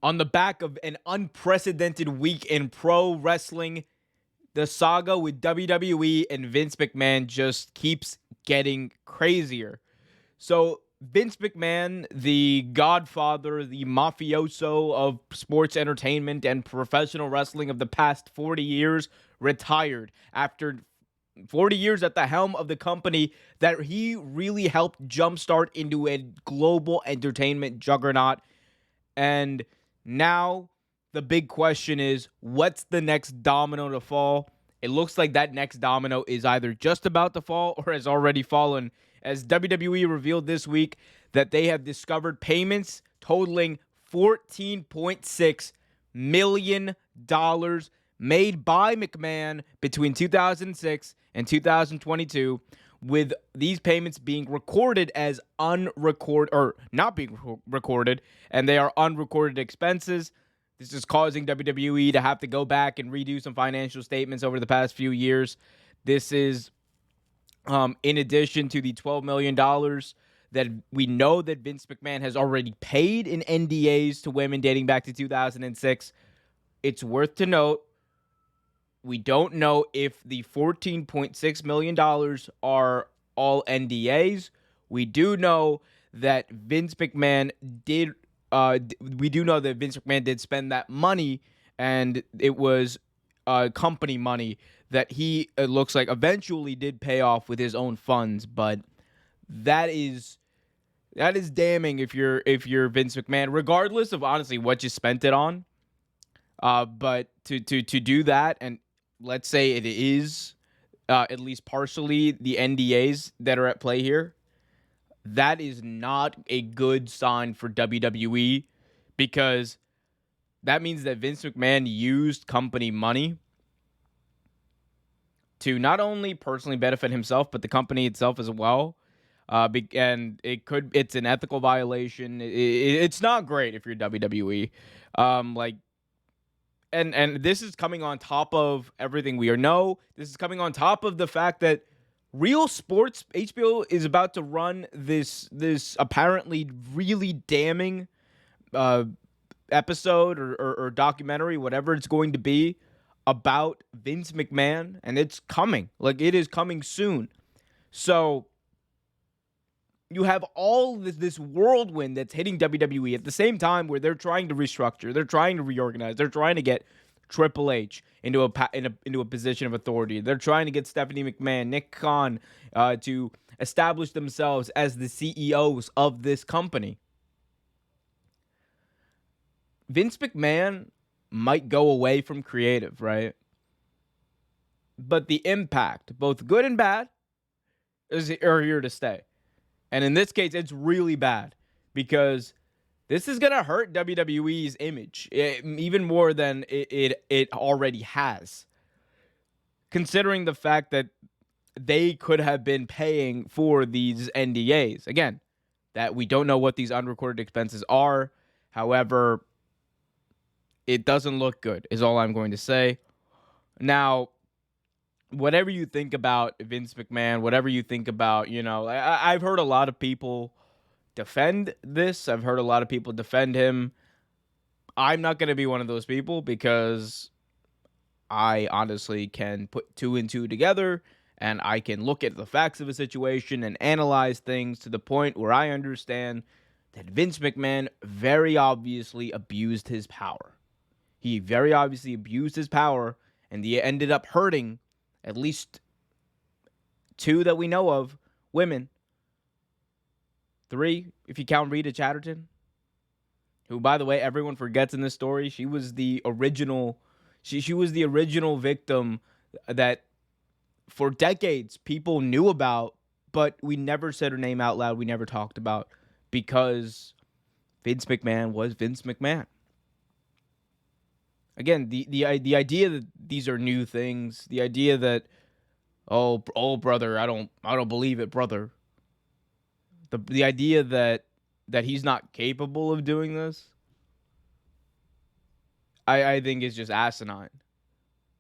On the back of an unprecedented week in pro wrestling, the saga with WWE and Vince McMahon just keeps getting crazier. So, Vince McMahon, the godfather, the mafioso of sports entertainment and professional wrestling of the past 40 years, retired after 40 years at the helm of the company that he really helped jumpstart into a global entertainment juggernaut. And now the big question is, what's the next domino to fall? It looks like that next domino is either just about to fall or has already fallen, as WWE revealed this week that they have discovered payments totaling $14.6 million made by McMahon between 2006 and 2022, with these payments being recorded as unrecorded, or not being recorded, and they are unrecorded expenses. This is causing WWE to have to go back and redo some financial statements over the past few years. This is in addition to the $12 million that we know that Vince McMahon has already paid in NDAs to women dating back to 2006. It's worth to note, we don't know if the $14.6 million are all NDAs. We do know that Vince McMahon did spend that money, and it was company money that he, it looks like, eventually did pay off with his own funds. But that is damning if you're Vince McMahon, regardless of honestly what you spent it on. But to do that, and let's say it is at least partially the NDAs that are at play here, that is not a good sign for WWE, because that means that Vince McMahon used company money to not only personally benefit himself, but the company itself as well. And it's an ethical violation. It's not great if you're WWE. And this is coming on top of everything we know. This is coming on top of the fact that Real Sports, HBO is about to run this apparently really damning episode or documentary, whatever it's going to be, about Vince McMahon, and it's coming. Like, it is coming soon. So you have all this whirlwind that's hitting WWE at the same time, where they're trying to restructure, they're trying to reorganize, they're trying to get Triple H into a position of authority. They're trying to get Stephanie McMahon, Nick Khan, to establish themselves as the CEOs of this company. Vince McMahon might go away from creative, right? But the impact, both good and bad, are here to stay. And in this case, it's really bad, because this is going to hurt WWE's image even more than it already has, considering the fact that they could have been paying for these NDAs. Again, that we don't know what these unrecorded expenses are. However, it doesn't look good, is all I'm going to say. Now, whatever you think about Vince McMahon, whatever you think about, I've heard a lot of people defend this. I've heard a lot of people defend him. I'm not going to be one of those people, because I honestly can put two and two together, and I can look at the facts of a situation and analyze things to the point where I understand that Vince McMahon very obviously abused his power. He very obviously abused his power, and he ended up hurting at least two that we know of, women. Three, if you count Rita Chatterton, who, by the way, everyone forgets in this story, she was the original. She was the original victim that for decades people knew about, but we never said her name out loud. We never talked about, because Vince McMahon was Vince McMahon. Again, the idea that these are new things, the idea that, oh brother, I don't believe it, brother. The idea that he's not capable of doing this, I think is just asinine.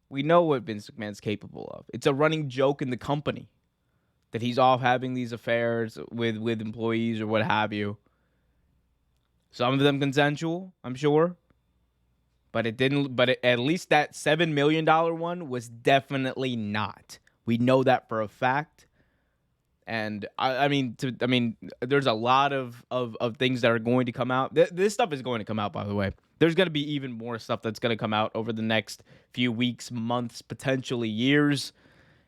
We know what Vince McMahon's capable of. It's a running joke in the company that he's off having these affairs with employees or what have you. Some of them consensual, I'm sure. but it didn't. But at least that $7 million one was definitely not. We know that for a fact. And I mean, there's a lot of things that are going to come out. This stuff is going to come out, by the way. There's going to be even more stuff that's going to come out over the next few weeks, months, potentially years.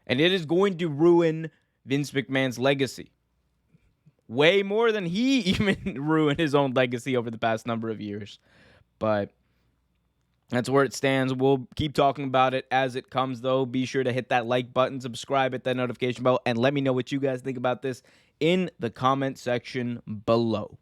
And it is going to ruin Vince McMahon's legacy. Way more than he even ruined his own legacy over the past number of years. But that's where it stands. We'll keep talking about it as it comes, though. Be sure to hit that like button, subscribe, hit that notification bell, and let me know what you guys think about this in the comment section below.